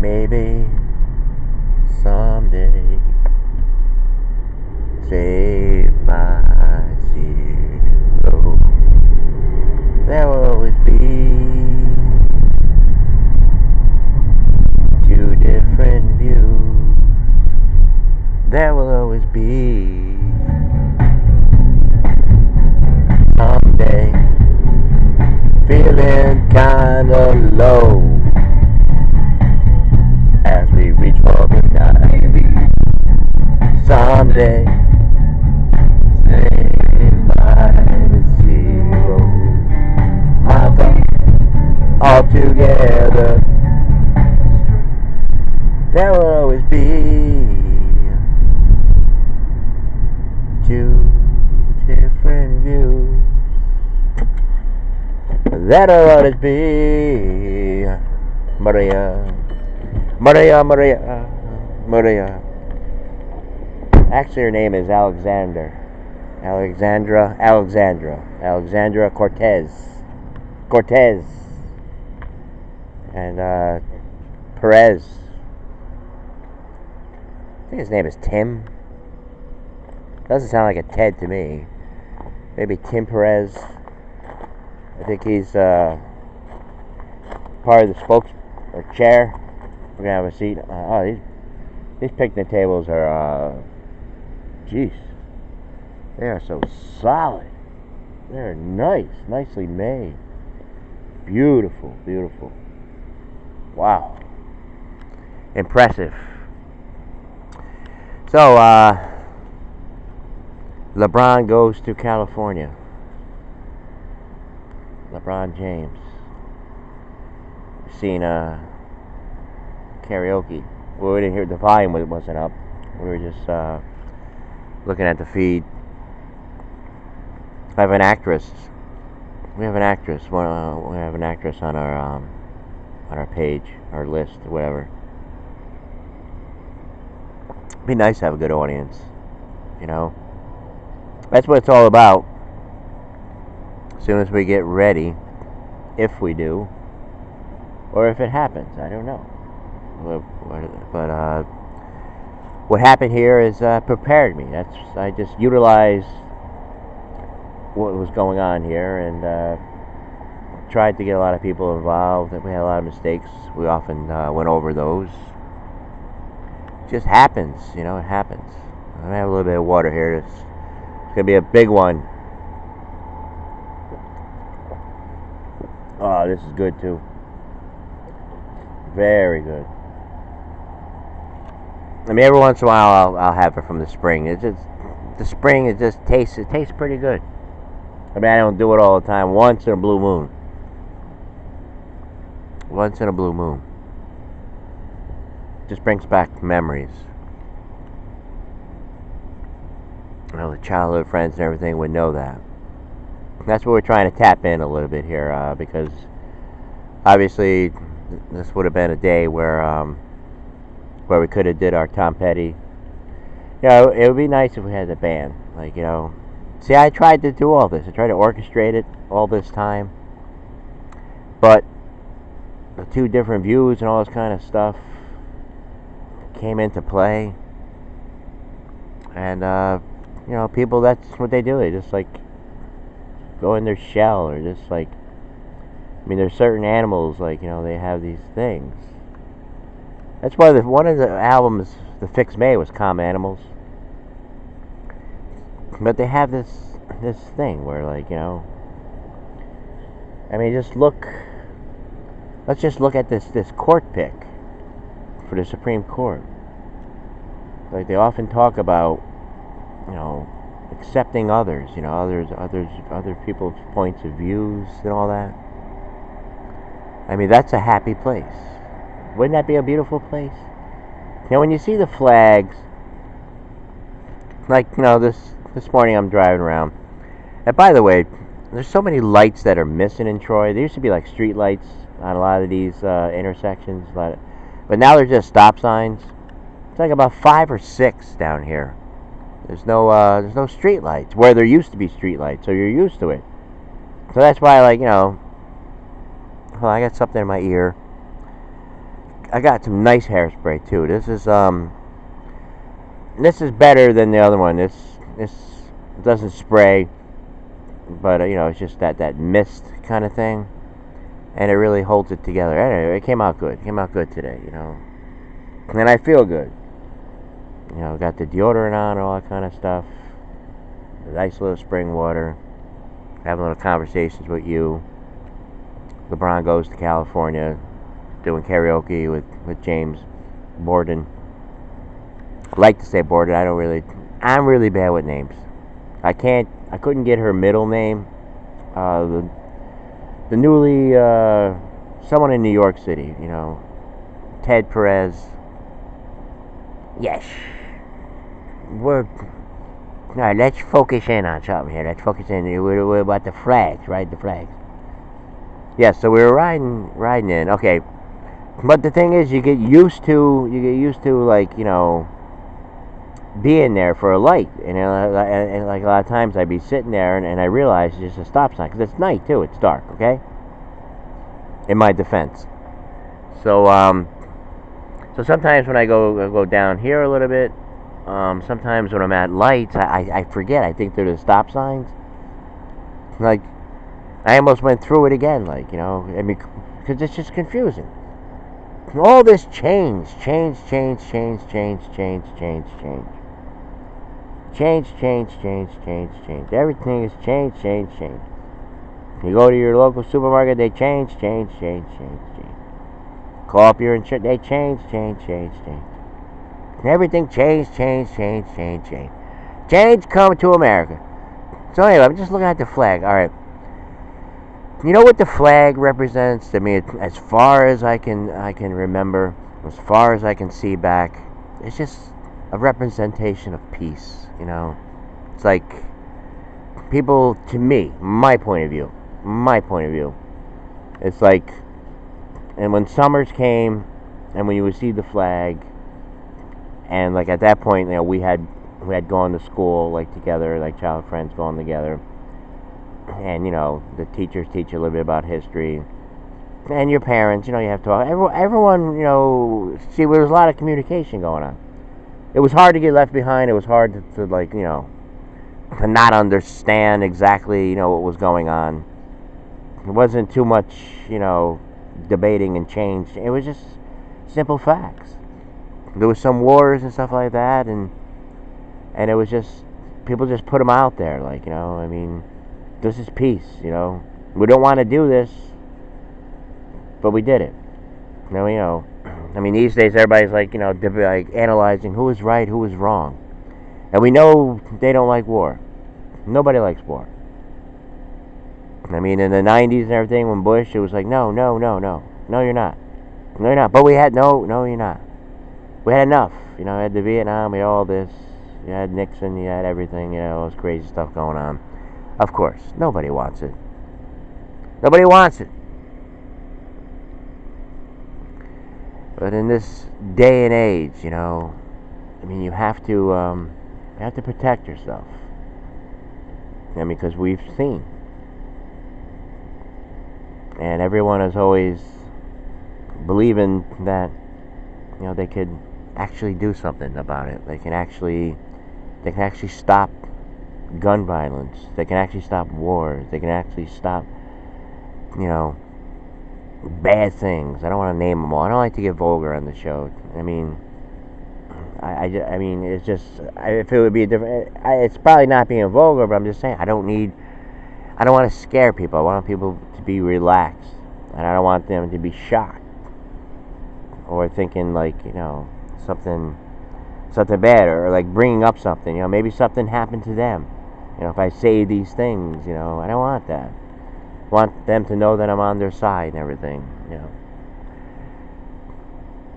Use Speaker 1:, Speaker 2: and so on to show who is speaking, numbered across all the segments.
Speaker 1: Maybe someday save my zero. There will always be two different views. There will always be someday feeling kinda low as we reach for the night. Someday save my zero. My thoughts all together. There will always be two different views. That'll always be Maria, Maria, Maria, Maria. Actually, her name is Alexandra Cortez, and Perez. I think his name is Tim. Doesn't sound like a Ted to me. Maybe Tim Perez. I think he's part of the spokes or chair. We're gonna have a seat. These picnic tables are, jeez, they are so solid. They're nicely made. Beautiful, beautiful. Wow, impressive. So, LeBron goes to California. LeBron James. Seen karaoke. Well, we didn't hear, the volume wasn't up. We were just looking at the feed. I have an actress. We have an actress. We have an actress on our page, our list, whatever. It'd be nice to have a good audience, you know. That's what it's all about. As soon as we get ready, if we do, or if it happens, I don't know. But what happened here is prepared me. I just utilized what was going on here and tried to get a lot of people involved. We had a lot of mistakes. We often went over those. It just happens, you know. It happens. I have a little bit of water here. It's gonna be a big one. Oh, this is good too. Very good. I mean, every once in a while I'll have it from the spring. It's just the spring. It tastes pretty good. I mean, I don't do it all the time. Once in a blue moon. Once in a blue moon. Just brings back memories. You know, the childhood friends and everything would know that. That's what we're trying to tap in a little bit here, because obviously this would have been a day where we could have did our Tom Petty. You know, it would be nice if we had the band. Like, you know, see, I tried to do all this. I tried to orchestrate it all this time, but the two different views and all this kind of stuff came into play, and you know, people, that's what they do. They just like go in their shell, or just like, I mean, there's certain animals, like, you know, they have these things. That's why one of the albums the Fix made was Calm Animals. But they have this thing where, like, you know, I mean, let's just look at this court pick for the Supreme Court. Like, they often talk about, you know, accepting others, you know, other people's points of views and all that. I mean, that's a happy place. Wouldn't that be a beautiful place? You know, when you see the flags, like, you know, this morning I'm driving around. And by the way, there's so many lights that are missing in Troy. There used to be like street lights on a lot of these intersections, but now they're just stop signs. It's like about 5 or 6 down here. There's no street lights where there used to be street lights, so you're used to it. So that's why, like, you know, well, I got something in my ear. I got some nice hairspray too. This is better than the other one. This doesn't spray, but it's just that mist kind of thing, and it really holds it together. Anyway, it came out good. It came out good today, and I feel good. Got the deodorant on and all that kind of stuff. The nice little spring water. Having little conversations with you. LeBron goes to California, doing karaoke with James Borden. I like to say Borden. I'm really bad with names. I couldn't get her middle name. The newly, someone in New York City, Ted Perez. Yes. All right, let's focus in on something here. Let's focus in. We're about the flags, right? The flags. Yeah, so we were riding in. Okay, but the thing is, you get used to like being there for a light, and like a lot of times I'd be sitting there and I realize it's just a stop sign because it's night too. It's dark. Okay. In my defense, so so sometimes when I go down here a little bit, sometimes when I'm at lights, I forget. I think they're the stop signs. Like I almost went through it again. Like I mean, because it's just confusing. All this change. Everything is change. You go to your local supermarket, they change. Call up your insurance, they change. Everything change. Change come to America. So anyway, I'm just looking at the flag. All right. You know what the flag represents? I mean, as far as I can remember, as far as I can see back, it's just a representation of peace. It's like people, to me, my point of view. It's like, and when summers came, and when you would see the flag, and like at that point, we had gone to school like together, like child friends going together. And the teachers teach you a little bit about history, and your parents, you have to talk. Everyone, see, there was a lot of communication going on. It was hard to get left behind. It was hard to like, to not understand exactly, what was going on. It wasn't too much, debating and change. It was just simple facts. There was some wars and stuff like that, and it was just people just put them out there, like, I mean. This is peace, We don't want to do this, but we did it. I mean, these days everybody's like, like analyzing who was right, who was wrong. And we know they don't like war. Nobody likes war. I mean, in the 90s and everything, when Bush, it was like, no, you're not. No, you're not. But we had, no, you're not. We had enough. We had the Vietnam, we had all this. You had Nixon, you had everything, all this crazy stuff going on. Of course, nobody wants it. Nobody wants it. But in this day and age, I mean, you have to protect yourself. Because we've seen, and everyone is always believing that, they could actually do something about it. They can actually stop gun violence. They can actually stop wars. They can actually stop, bad things. I don't want to name them all. I don't like to get vulgar on the show. I mean, I mean, it's just, if it would be a different, it's probably not being vulgar, but I'm just saying, I don't want to scare people. I want people to be relaxed, and I don't want them to be shocked or thinking like, something bad, or like bringing up something. Maybe something happened to them. If I say these things, I don't want that. I want them to know that I'm on their side and everything,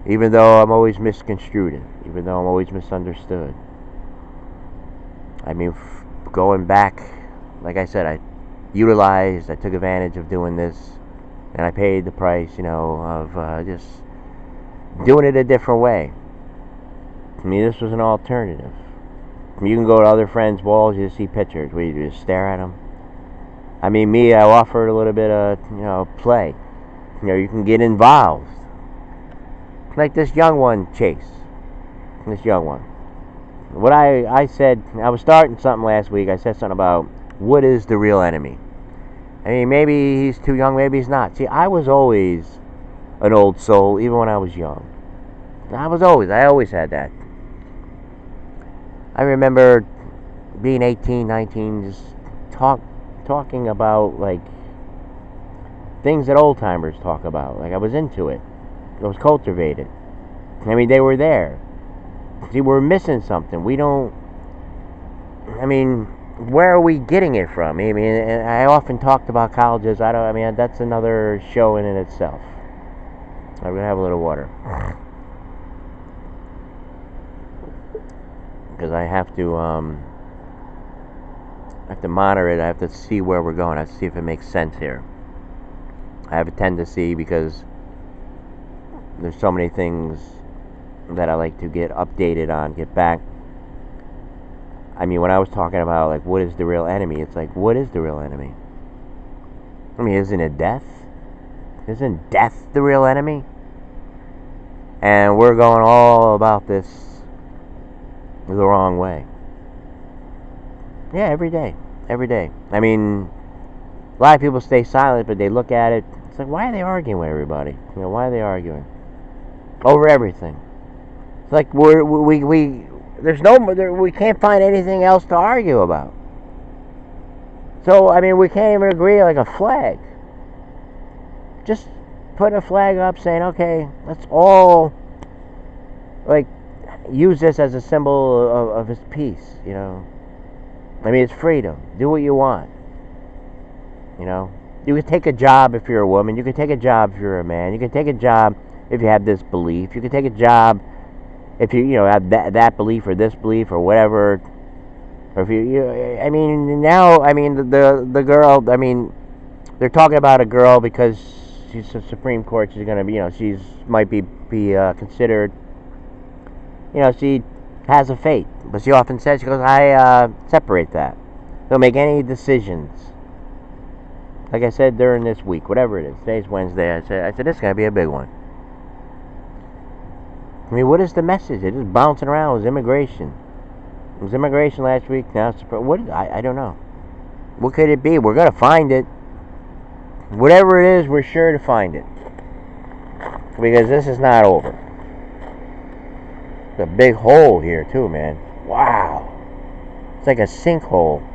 Speaker 1: Even though I'm always misconstrued, even though I'm always misunderstood. I mean, going back, like I said, I took advantage of doing this, and I paid the price, of just doing it a different way. I mean, this was an alternative. You can go to other friends' walls, you just see pictures where you just stare at them. I mean, I offered a little bit of, play. You can get involved. Like this young one, Chase. This young one. What I said, I was starting something last week. I said something about what is the real enemy. I mean, maybe he's too young, maybe he's not. See, I was always an old soul, even when I was young. I always had that. I remember being 18, 19, just talking about, like, things that old timers talk about. Like, I was into it. It was cultivated. I mean, they were there. See, we're missing something. We don't. I mean, where are we getting it from? I mean, and I often talked about colleges. I mean, that's another show in itself. I'm gonna have a little water because I have to monitor it. I have to see where we're going. I have to see if it makes sense here. I have a tendency, because there's so many things that I like to get updated on, get back. I mean, when I was talking about, like, what is the real enemy, it's like, what is the real enemy? I mean, isn't it death? Isn't death the real enemy? And we're going all about this the wrong way. Yeah, every day. Every day. I mean, a lot of people stay silent, but they look at it. It's like, why are they arguing with everybody? You know, why are they arguing over everything? It's like we can't find anything else to argue about. So, I mean, we can't even agree like a flag. Just put a flag up saying, okay, let's all, like, use this as a symbol of his peace, you know. I mean, it's freedom. Do what you want. You know. You can take a job if you're a woman. You can take a job if you're a man. You can take a job if you have this belief. You can take a job if you have that belief or this belief or whatever. Or if I mean, now, I mean, the girl, I mean, they're talking about a girl because she's a Supreme Court. She's going to be, she's might be considered, she has a fate. But she often says, she goes, I separate that. Don't make any decisions. Like I said, during this week, whatever it is. Today's Wednesday. I said this is going to be a big one. I mean, what is the message? It's just bouncing around. It was immigration. It was immigration last week. Now it's I don't know. What could it be? We're going to find it. Whatever it is, we're sure to find it. Because this is not over. It's a big hole here, too, man. Wow. It's like a sinkhole.